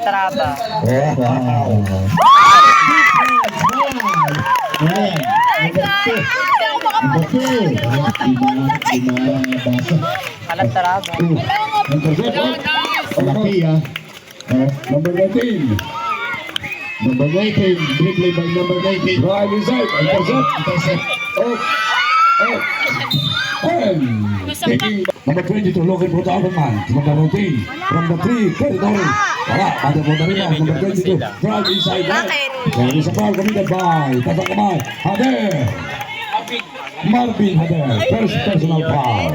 Calatrava. Wow. Ayan. Number 2. Calatrava. Lakia. Number 19. Number 19. Dribbling by number 19. Right inside. Intercept. Oh. And taking number 22, looking for the other man. Number 19, from the 3, territory. Wala, pada po na rin yan. Number 22, drive inside that. There is a foul committed by Tatang Kamay. Hader. Marvin Hader. First personal foul.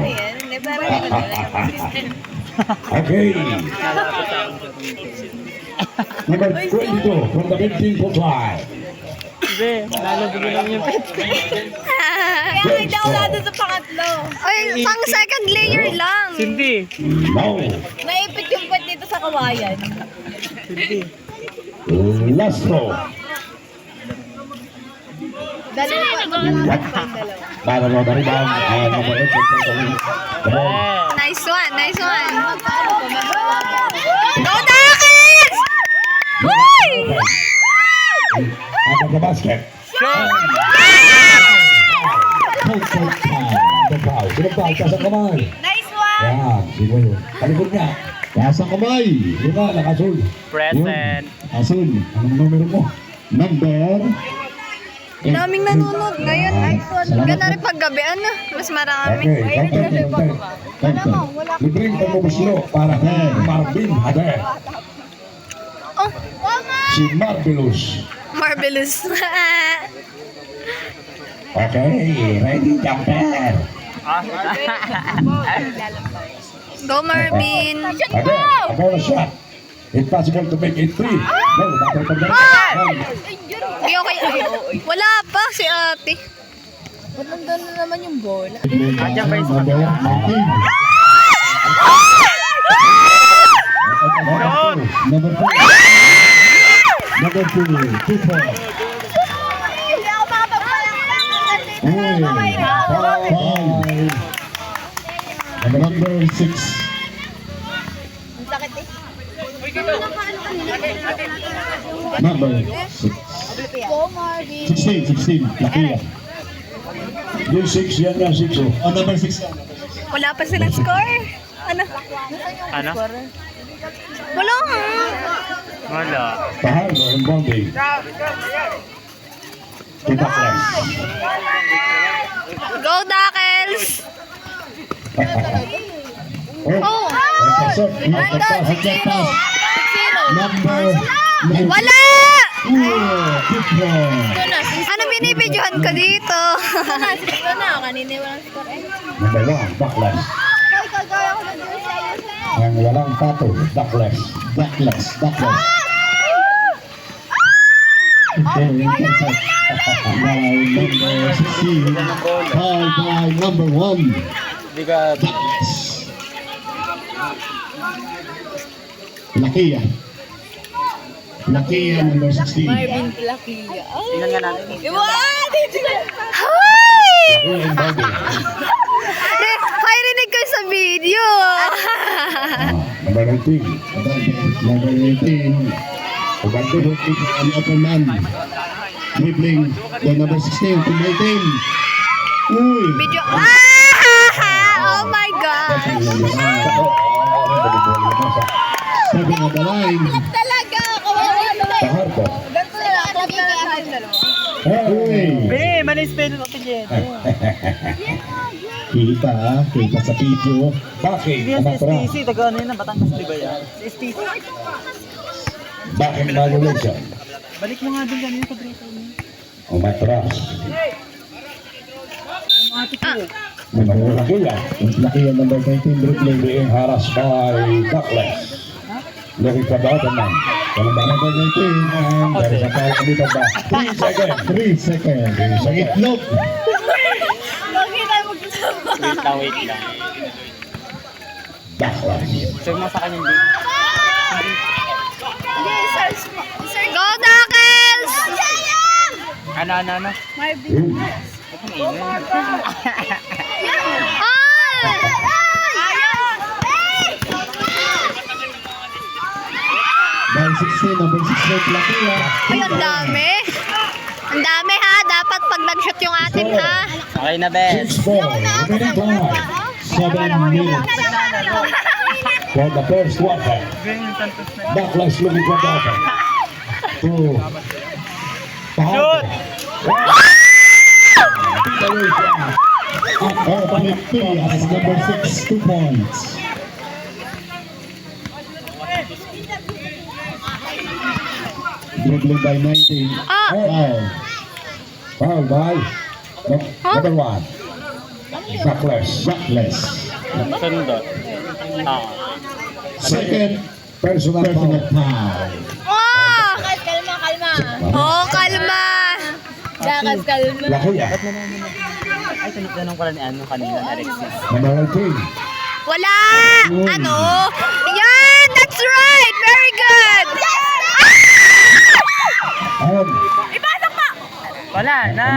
Okay. Number 22, from the 15-foot line. Be, lalabigin lang yung pet. Kaya hindi ako nado sa pangatlo. Ay, pang second layer lang. Cindy. No. Naipit yung puwet dito sa kawayan. Cindy. Last throw. Dalawa pa. Dalawa. Para mo na rin ang number 8. Nice one, nice one. Go Ducks! Hoy! Out of the basket. Shot! Comfort time. The foul. Sinagpahal ka sa kamay. Nice one! Yan. Sino yun? Talikod niya. Kasang kamay. Yun na, nakasul. Present. Asul. Anong numero mo? Number? Daming nanonood ngayon. Ganda rin paggabi, ano? Mas marami. Okay. Counter. Libreng pagmubuslo para kay Marvin Hader. Oh, Si Marvelous. marvelous. Okay. Ready, jumper. Go Marvin. Hader. A bonus shot. It's possible to make it 3. No, batay pa dyan. Di okay. Wala pa si ate. Ba't nandun na naman yung bola? Andiyan ba yung sa Number 19. Number 4. Number 2. 2 points. Hindi ako makapagpalang. Number 6. Ang sakit eh. Number 6. Go Marvin. 16. Lakia. Yung 6 yan yan, 6. Oh, number 6 yan. Wala pa silang score. Ano? Ano? Wala nga. Wala. Pahal o involving. Kita class. Go Duckles! Oh. Number. Wala! Good one. Ano binibidyohan ko dito? Ito na, kanina walang score eh. Number 1, backlash. Ay, kagaya ko ng Diyos sa iyo sa'yo. Ang walang pato, backlash. Okay, intercept. By number 16. Foul by number 1. Hindi ka... Backlash. Lakia number 16. Marvin Plaquilla. Tingnan nga natin. Iwan! Hoy! Lakia involving. May rinig ko sa video. Number 19. Number 18. Abandon an open man. Dribbling the number 16 to 19. Uy! Video. Oh my God! Sabi na the line. Talaga! Kawawa naman. Tahar ko. Ganito na lang. Club na lang tayo dalawa. Uy! Be, mali spell ko pinyan. Kita sa video. Bakit? Hindi yan si Amatra. Stacy. Taga ano yun ng Batangas, di ba yan? Si Stacy. Bakit violation? Balik mo nga dun ganyan sa break mo. Umatras. Yung ate ko. Number Lakia. Lakia number 19 dribbling being harassed by Douglas. Looking for the other man. Walang ba number 19 and there is a foul committed by 3 seconds. 3 seconds. Sa itlog. Lagi tayo magkasama. Wait lang. Douglas. Sure mo sa kanyang din. Hindi, sir. Go Duckles! Ano? Marvin. Ah! By 16 shoot Lakia. Ay, ang dami. Ang dami ha. Dapat pag nag-shoot yung atin ha. Okay na, Bes. 6 ball. Remaining time. 7 minutes. For the first quarter. Backlash looking for the open. 2. Shoot! Pilipinas, number 6, 2 points. Dribbling by 19. Foul by number 1. Backlash. Sundo. Second personal foul. Oh! Kalma. Oh, kalma. Dakas, kalma. Lakia. Ay, tanong pala ni ano kanina, Alexis. Number 18. Wala! Ano? Yan! That's right! Very good! And Wala na.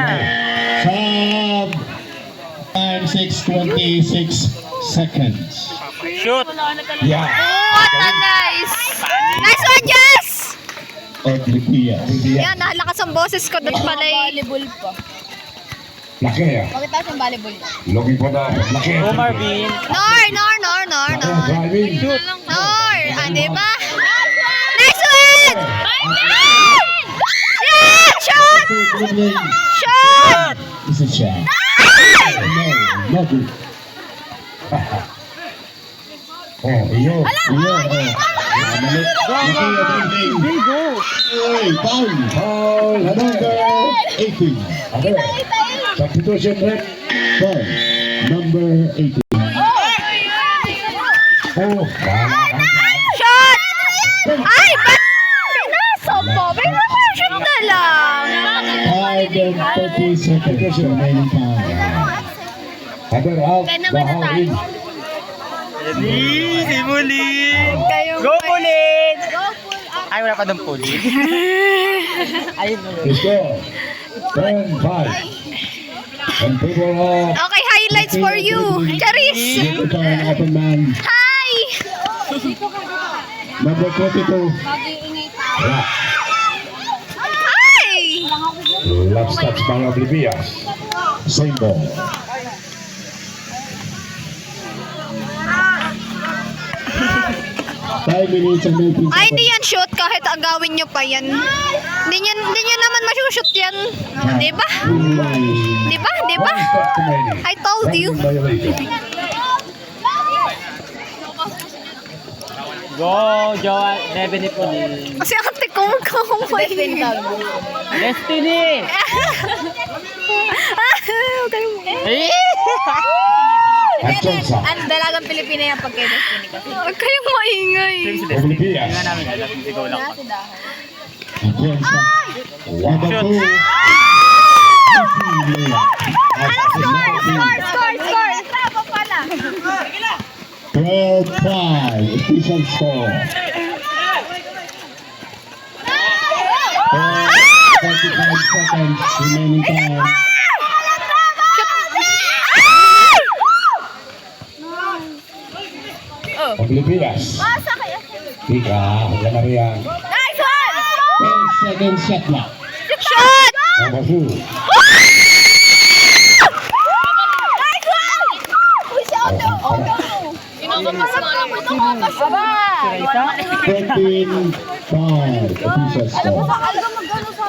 sub time 6:26 seconds. Shoot! Yeah. What a nice! Nice one, Jess! Pilipinas. Yan, nahalakas ang boses ko doon pala eh. Volleyball pa. Lakia. Bakit tayo yung volleyball? Looking for the Lakia. Go, Marvin. Nor. Driving. Nor! Ah, diba? Nice one! Yeah! Shot! Dribbling. Shot! Is a shot. No, not good. Oh, iyo. Malik. Lakia dribbling. Go! Hey, foul. Foul. Number 18. Okay. Substitution rep. Foul. Number 18. Oh, Shot! Ay, ba't pinasok mo? Pinasok na lang. 5 and 30 seconds remaining time. Other out. Bahaw in. Si Bulin! Kayo Go, Bulin! Ay, wala pa doon Bulin. Ayun na. Let's go. 10-5. And people of Okay, highlights for you. Charis! Ito ang open man. Hi! Number 22. Yeah. Hi! Last touch by Oblivious. Same ball. Five minutes and 19 Ay, hindi seconds. yan shoot kahit agawin nyo pa yan. Hindi nyo naman masushoot yan. Diba? Diba? Diba? I told you. Go, Joa. Never ni Bulin. Kasi ate ko magkakamay. Destiny! Huwag kayong Eh! Atchonsa. Ang dalagang Pilipina yung pagka-destiny kasi. Huwag kayong maingay. Si Destiny. Oblivious. Hindi nga namin alam. Sigaw lang pa. Si Dahan. Atchonsa. Number Shoot. 2. Score! Sabo pala. 12-5. Official score. 45 seconds remaining time. Oblivious. Tika, yan na riyan. Nice one! 10 seconds shot clock. Shot! Number 2. Nice one! Uy, si Otto! Otto! Kinakapas mo lang po. Kinakapas mo. Si Raisa? 13-5. Official score. Alam mo gano'n sa...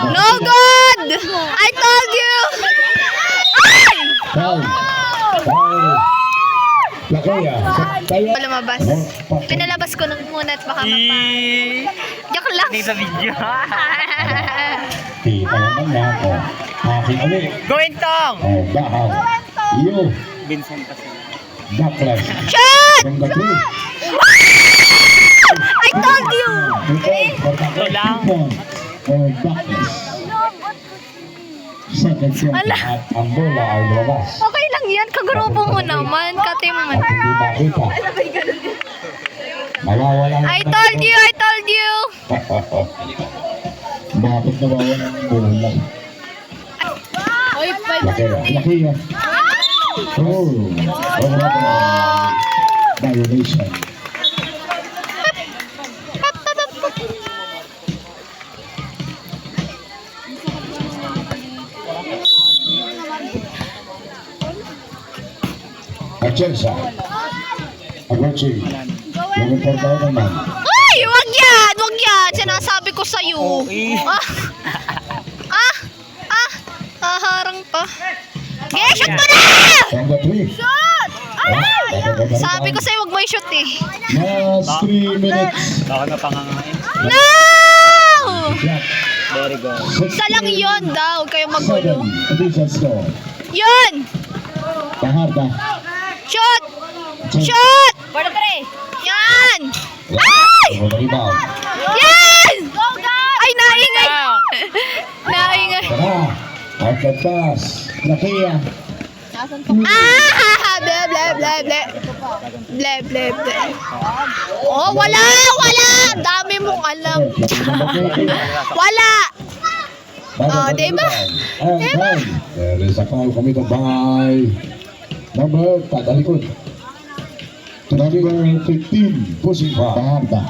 No good! I told you! Ay! Foul. Foul. Lakia. Tayo. Lumabas. Pinalabas ko nung muna at baka mapa. Joke lang. Hindi sa video. Kita naman na ako. Aking ulit. Gointong! Oh, bahaw. Iyo. Vincent kasi. Backlash. Shot! From the 3. I told you! Ito lang. Or backlash. Second shot. Ala. At ang bola ay lumabas. Okay lang yan. Kagrupo mo naman. Katim mo. At hindi makita. Nawawala I told you! I told you! Bakit nawawala ng bola? Uy, Lakia. Oh. Violation. Atienza. Approaching. Looking for the other man. Ay, wag yan! Wag yan! Sinasabi ko sa'yo. Okay. Haharang pa. Okay, shoot mo na! From the 3. Shoot! Ay! Sabi ko sa'yo, wag mo i-shoot eh. Last 3 minutes. Baka na pangangain. No! Shot. Very good. Isa lang yun daw. Huwag kayong magulo. 7. Additional score. Yun! Baharda. Shoot! Shoot! For the three. Yan! Ay! For the rebound. Yan! Ay, naingay! Naingay. Tara. Out the pass. Lakia. Ah! Ble, ble, ble, ble. Ble, ble, ble. Oh, wala! Wala! Dami mong alam. Wala! Oh, diba? Diba? There is a foul committed by number Tadalikod. Number 15, pushing foul. Baharda.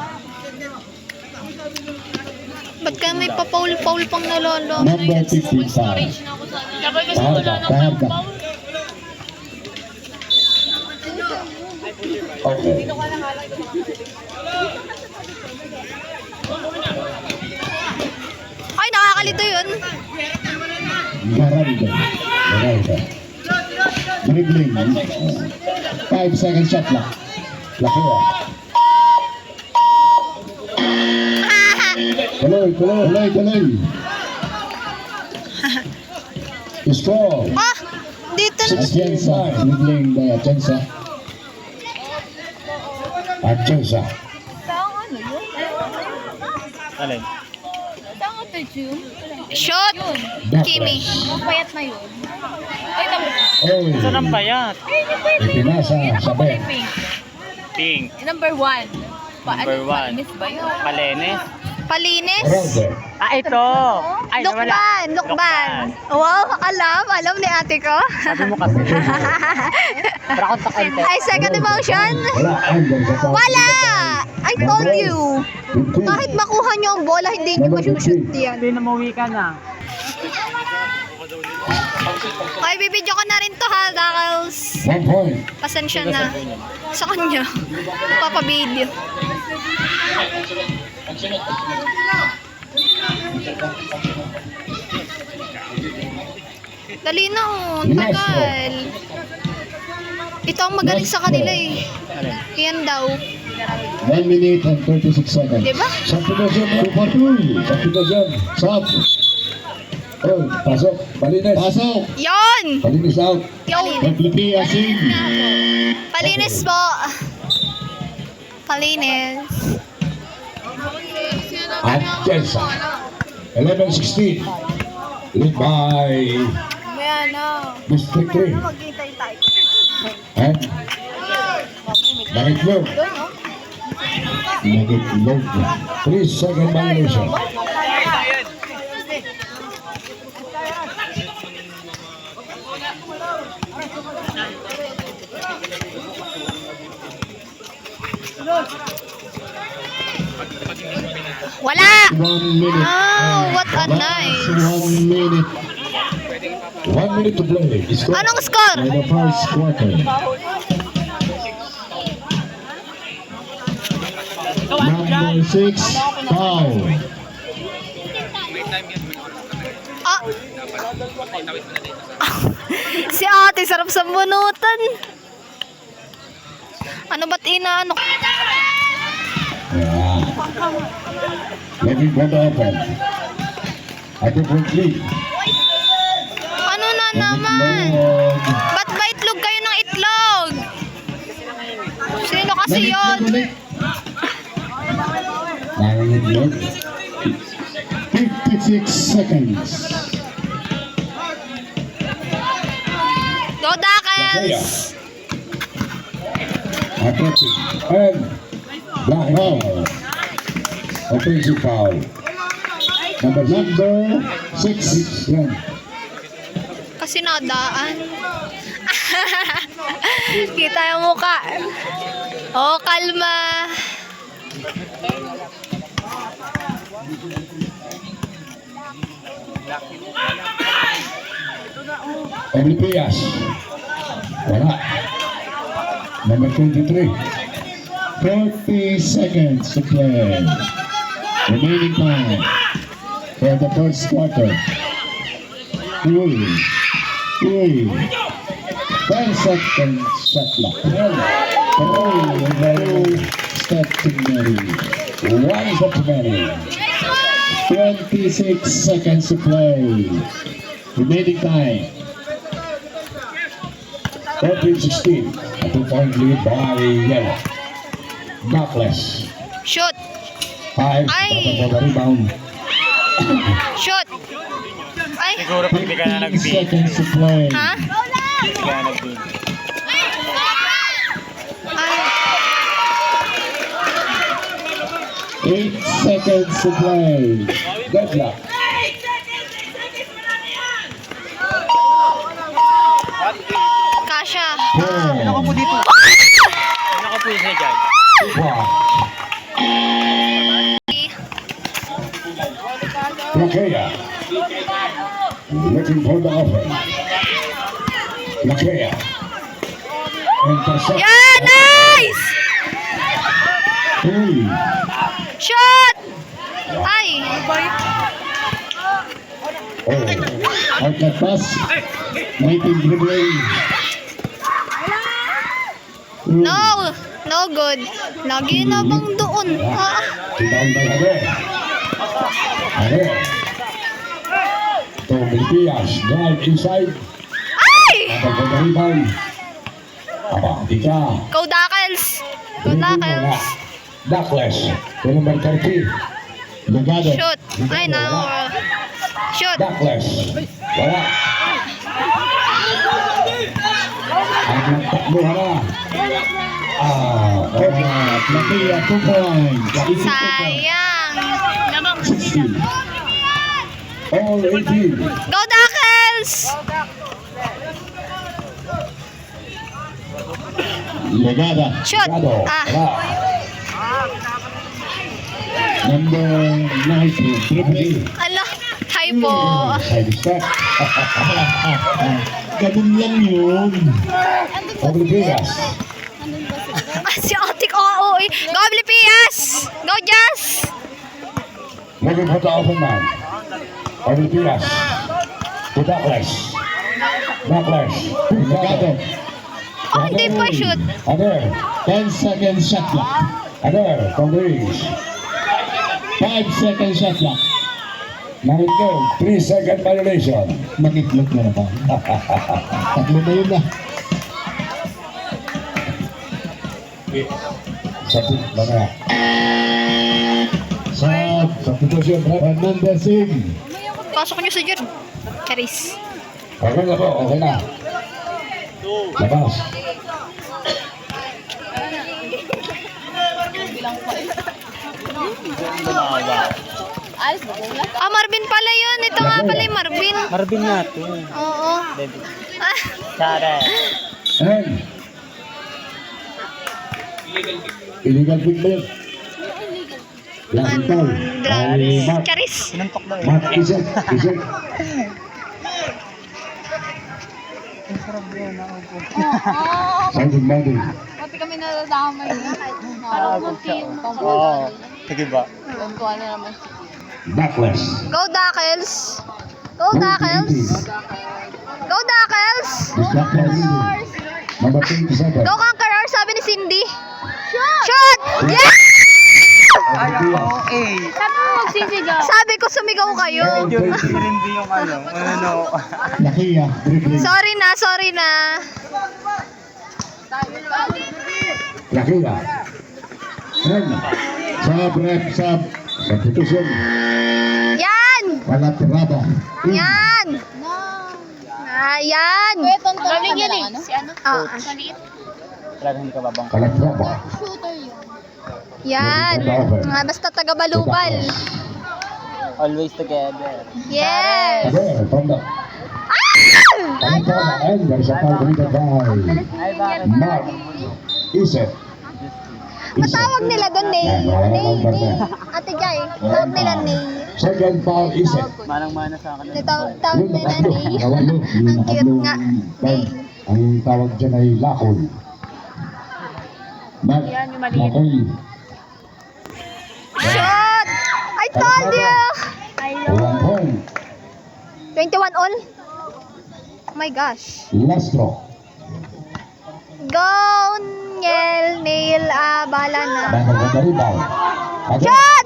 Ba't ka may pa-foul-foul pang nalolo? Number 15 foul. Baharda. Okay. Ay, nakakalito yun. Garanda. Dribbling. 5 second shot lang. Lakia. Tuloy. Score. Ah! Dito na. Atienza. Dribbling by Atienza. Atienza. Alin? Saan ito, June? Shot! Kimi. Payat na yun. Ay, tamo. Saan ang payat? Ipinasa sa bet. Pink. Number 1. Number 1. Miss ba yun? Palenes. Palinis. Roger. Ito. Ay, nawala. Lukban. Wow, alam ni ate ko. Sabi mo kasi. Para akong takante. Ay, second emotion. Wala. Under the top. Wala! I told you. Kahit makuha nyo ang bola, hindi nyo masushoot yan. Hindi na mauwi ka na. Okay, bibidyo ko na rin to ha, Dackles. 1 point. Pasensya na. Sa kanya. Papabidyo. Dali na oh, tagal. Ito ang magaling sa kanila eh. Yan daw. 1 minute and 36 seconds. Diba? Substitution 2 for 2. Substitution. Sub. Oh, pasok. Palinis. Pasok. Yon! Palinis out. Yon! Complete asin. Palinis po. Palinis. Atienza. 11-16. Lead by Ayan na. District 3. Maghintay tayo. And Nagitlog. Nagitlog. 3 second violation. Wala! 1 minute. Oh, what a nice. 1 minute. 1 minute to play. Score Anong score? in the first quarter. Number 6, foul. Ah. Si ate, sarap sa bunutan. Ano ba't inaano? Yeah. Looking for the open. At the front lead. Ano na naman? Ba't ba itlog kayo ng itlog? Sino kasi yun? Nangitlog. 56 seconds. Go Dackles! Attacking. And blocking. Offensive foul. Number 6. Yan. Kasi nadaan. Kita yung mukha. Oh, kalma. Oblivious. Wala. Number 23. 30 seconds to play. Remaining time for the first quarter. 10 seconds shot clock. 2 step to Mary. 1 step to Mary. 26 seconds to play. Remaining time. 13-16. A 2-point lead by Yellow. Backless. Shoot! 5. Ay. For the rebound. Shoot! Ay! Siguro pag hindi ka na 15 nag-beat. seconds to play. Ha? Hindi ka na nag-beat. Ay! 8 seconds to play. Good luck. Kasha! Ano ka po dito? Ano ka po isa dyan? 1. Lakea. Looking for the offense. Lakea. Intercept. Yeah! Nice! 3. Shot! Ay! Oh. Outlet pass. 19 dribbling. No! No good. Lagi na bang doon? Ah. Down by Ade. Ade. To Milipias. Drive inside. Ay! Abang for the rebound. Aba, tika. Go Dakels! Go Dakels! Backless. To number 30. Legado. Shoot! Ay, no. Shoot! Backless. Wala. Ang takbuhan na. Okay. Lakea 2 points. Sayang! 16. All 18. Go Dakels! Legada. Shoot! Gado. Ah! Wala. Number 19. Dribbling. Ala! Hi po! Side step. Ganun lang yun. Oblivious. Ah, si Atik oo eh! Go Blipias! Go Jazz! Looking for the open man. Oblivious. To Backless. Backless. Legado. Oh, hindi pa shoot! Ade. 10 seconds shot clock. Ade. From the rings. 5 seconds shot clock. Narito. 3-second violation. Mag-itlog na naman. Tatlo na yun na. Mga. Sa Substitution. Fernandez Singh. Pasok niyo sa dyan. Charis. Okay na po. Okay na. Labas. Ah, Marvin pala yun. Ito nga pala yung Marvin. Marvin natin. Oo. Ah, Sara. And. Illegal quick ba yun? Last foul. Andras. Mark. Charis. Sinuntok na Mark, isip. Isip. Sounding mounting. Pati kami nadadamay na. Parang mag-team. Oo. Sige ba? Kung ano naman. Backless. Go Dakels. Go Dakels. Go Dakels. Backless. Number 27. Go Conqueror, sabi ni Cindy. Shot! Yeah! Eh. Sabi mo magsisigaw. Sabi ko sumigaw kayo. Hindi yung ano. Lakea. Dribbling. Sorry na, sorry na. Lakila. And. Sub rep sub. Substitution. Yan! Wala tirada. Yan! Yan! Galing yan eh. Si ano? Ah, Maliit. Talaga hindi ka babang. Kalatrapa. Shooter yun. yan! Basta taga-balubal. Always together. Yes! There, from the. Kalatrapa. And there's a foul committed by Mark. Isip. Patawag nila doon, Ney. Ney. Ate Jai, tawag nila Ney. Second foul, Isip. Manang-mana sa akin. Tawag nila Ney. Nawalo. Ang cute nga. Ney. Ang tawag dyan ay lakon. Makoy. Shot! I told you! 1 point. 21 all? Oh my gosh. Lastro. Go, Neil, bala na. Bandang ganda rebound. Pader. Shot!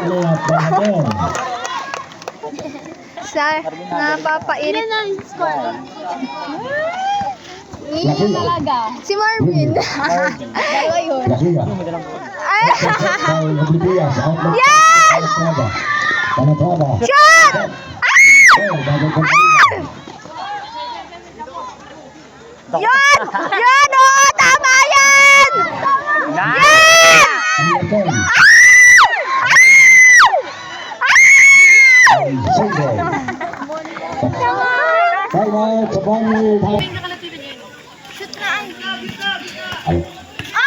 Layup by Pader. Sa napapairit. Si Marvin. Lakia. Ay! By Oblivias. Outlet. Yan! Calatrava. Shot! Bandang ganda rebound. Yan! Yan! Oo! Tama yan! Nice! Anderton. Single. Time out sa Bonnie.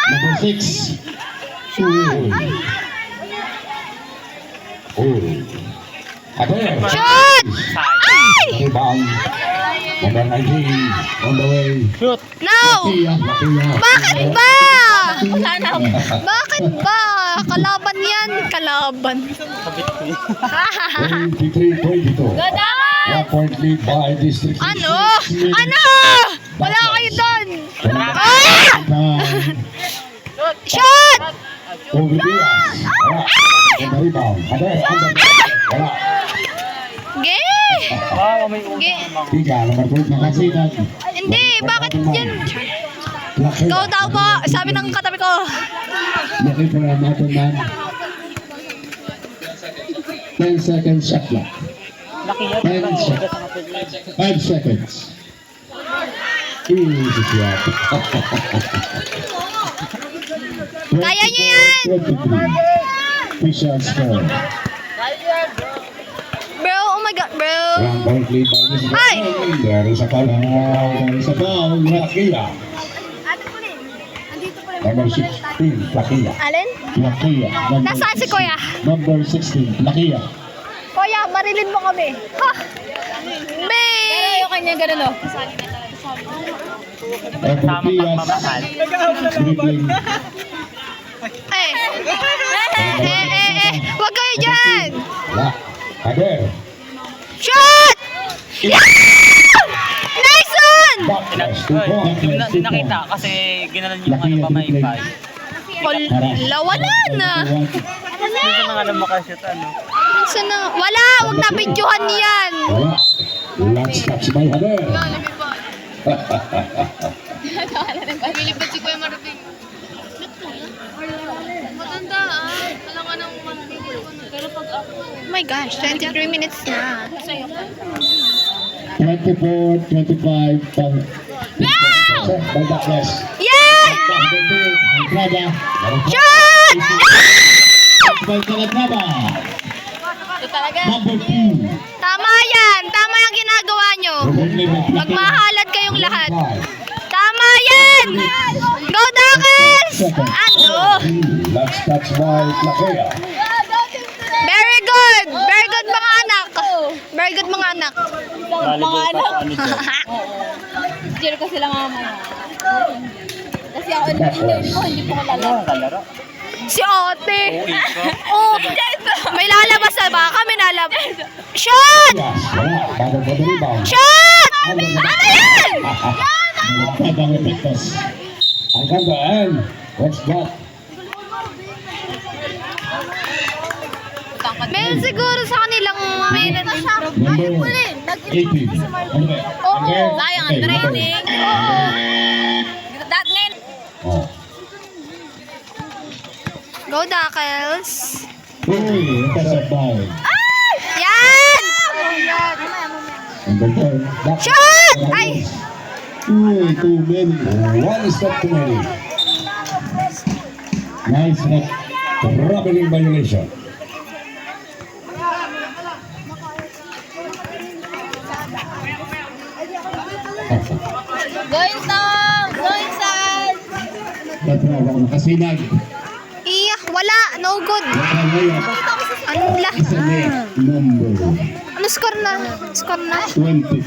Number 6. Pader. Shot! Ay! Rebound. Number 19. On the way. Shoot! No! Lakia. Bakit ba? Bakit ba? Kalaban yan. Kalaban. 23-22. 1 point lead by District 6. Ano? Ano? Wala kayo doon. Ah! Shot! Oblivias. Wala. Ganda rebound. Pader. Wala. Gay! Wow, may Gay! Tiga. Number 12. Nakasinan. Hindi, bakit yan? Lakia. Go daw po, sabi ng katabi ko. Looking for a mountain man. 10 seconds shot clock. laki yan. 10 seconds. 5 seconds. Easy shot. Kaya niyo yan! 23. Official score. Bro, oh my god, bro. 1 point lead by District 6. Ay! There is a foul. There is a foul. Lakia. Number 16. Lakia. Alin? Lakia. Nasaan si Kuya? Number 16. Lakia. Kuya, marilin mo kami. Ha! Bay! Pero yung kanya ganun o. Tamang Oblivias. pagmamahal. Dribbling. Huwag kayo dyan! Wala. Pader. Shot! Yeah! Nice one! Backlash. 2 points. Hindi nakita kasi ginalan yung ano pamaypay. Wala na. Dito na nga lang makashoot ano. Saan na? Wala! Huwag na videohan yan! Wala. Last touch by Pader. Lilipad si Kuya Marvin. Matanda Alam ka nang mantigil ko. Pero pag ako. Oh my gosh, 23 minutes na. 24-25 pang by Backlash. Yan! Entrada. Shot! By Calatrava. Ito talaga. Number 2. Tama yan! Tama yung ginagawa nyo. Magmahalad kayong lahat. Tama yan! Go Duckers! Ano? Last touch by Lakia. Very good! Very good mga anak! Very good mga anak. Volleyball pa sa ano dyan. Cheer ko sila mamaya. Kasi ako hindi ko kalala. Ano ang kalaro? Si Ote! Okay ka. Oh, may lalabas na ba? Kami nalabas. Shot! Yes, wala. Bago po the rebound. Shot! Ano yan? Tabang epektos. Ang ganda and what's that? Meron siguro sa kanilang may Number 18. Andre. Oo, sayang ang training. That ngayon. Oh. Go Duckers! Uy, intercept by. Yan! Number 10. Shot! Ay! Uy, too many. One step too many. Nice net. Traveling violation. Going Tom! Going San! Katrawa nakasinag. Iya, wala. No good. Katrawa Anong la? isa net. Number Ano score na? Score na? 22.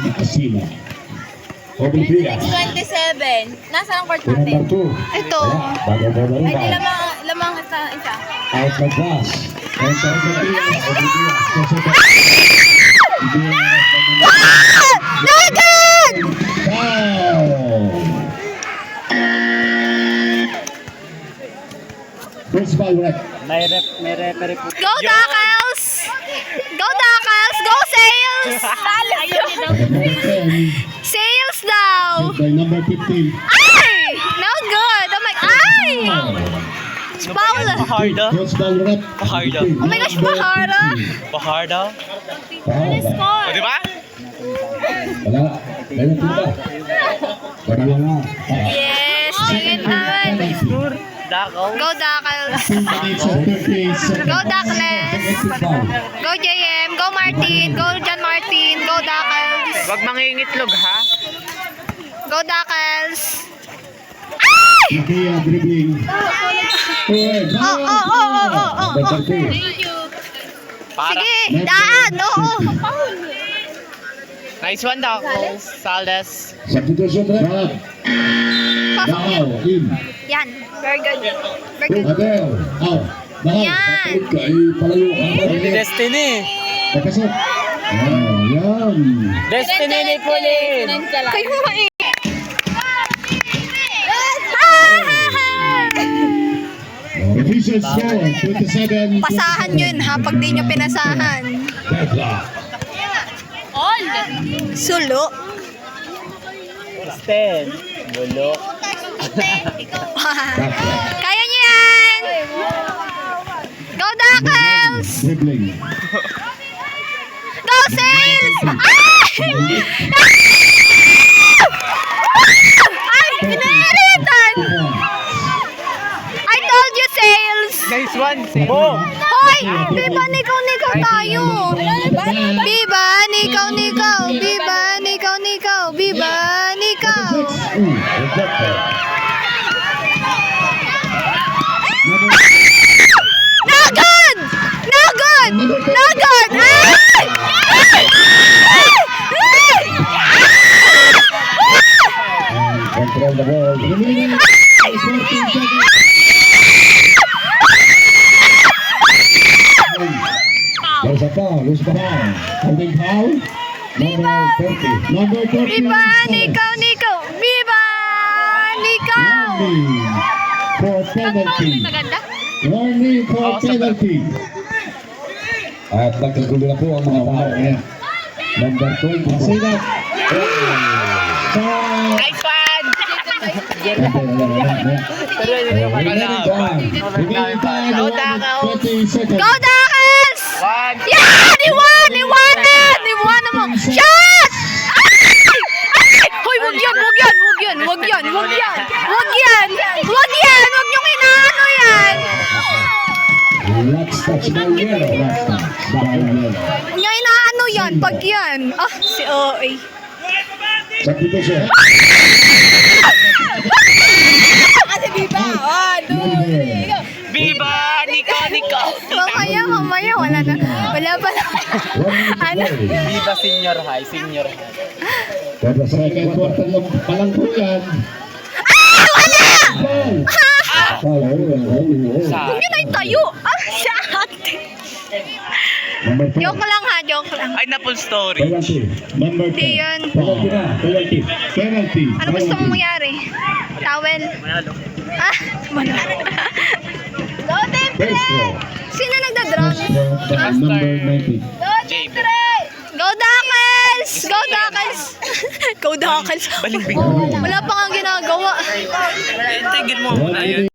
Nakasinag. Oblivious. 27. Nasaan ang court Team number natin? 2. Ito. Bago po na rin. Ay, di lamang isa. Out na pass. And Oblivious. Nagad! Foul. Principal rep. May referee po. Go Dakals! Go Dakals! Go Sales! Number 10. Sales daw! By number 15. Ay! No good! Oh my... Ay! Foul! Paharda. Principal rep. Paharda. Oh my gosh, Bahara! Paharda. Foul. O, di ba? Wala. Ganyan po ba? Wala nga. Yes! Sige naman! Dakaw. Go Dakals! 2 minutes and 30 seconds. Go Dakles! Foul. Go JM! Go Martin! Go John Martin! Go Dakals! Wag mangingitlog, ha? Go Dakals! Ikea dribbling. Correct. Number 2. Para. Sige! Daan! Oo! Nice one, Dakaw. Saldes. Substitution rep. Bob. Now in. Yan! Very good! Very good! Adel. Out. Now. Yan! Kay palayo ang Destiny. Papasok. Yan. Destiny ni Pauline. Kayo nga eh! Official score 27. Pasahan yun ha, pag di nyo pinasahan. Sulo. Sten. Bulok. Kaya nyo yan! Go Dakals! Dribbling. Go Sales! Ay! Pinahiritan! I told you Sales! Nice one. Boom. Hoy! Biba, nikaw tayo! Biba, nikaw! Biba, nikaw! Biba, nikaw! Rejected. Nagad! Nagad! Nagad! Ay! Control the ball. Remaining 14 seconds. There's a foul. Who's the foul? Holding foul. Number 30. Number 30. Biba, nikaw! Biba, nikaw! Warning for penalty. Maganda? Warning for penalty. At nagkagulo na po ang mga tao. Number 20. Say that. So, Nice one. Remaining time. remaining time Go, 1 Dakaw. 20 seconds. Go Dakals! One. Yan! Iwanan mo! Shot! Ay! Hoy, wag yan! Wag niyong inaano yan! Let's touch the yellow. Huwag niya inaano yan, pag yan. Ah, si OA. Substitution. Viva! Nico. Mamaya, wala na. Wala pa na. Ano? Viva Senior High. Second quarter lang palang po yan. Foul. Huwag niyo na yung tayo. Ah, shot! Number 4. Joke lang ha, joke lang. Ay, na full story. Penalty. Number Hindi 10. yun. Penalty na. Penalty. Penalty. Ano gusto mong mangyari? Towel? Ah, manalo. Go, team First throw. Sino nagda-draw? Number 90. JB. Go Dakals! Go Dakals! Wala pa kang ginagawa. Tigil mo muna yun.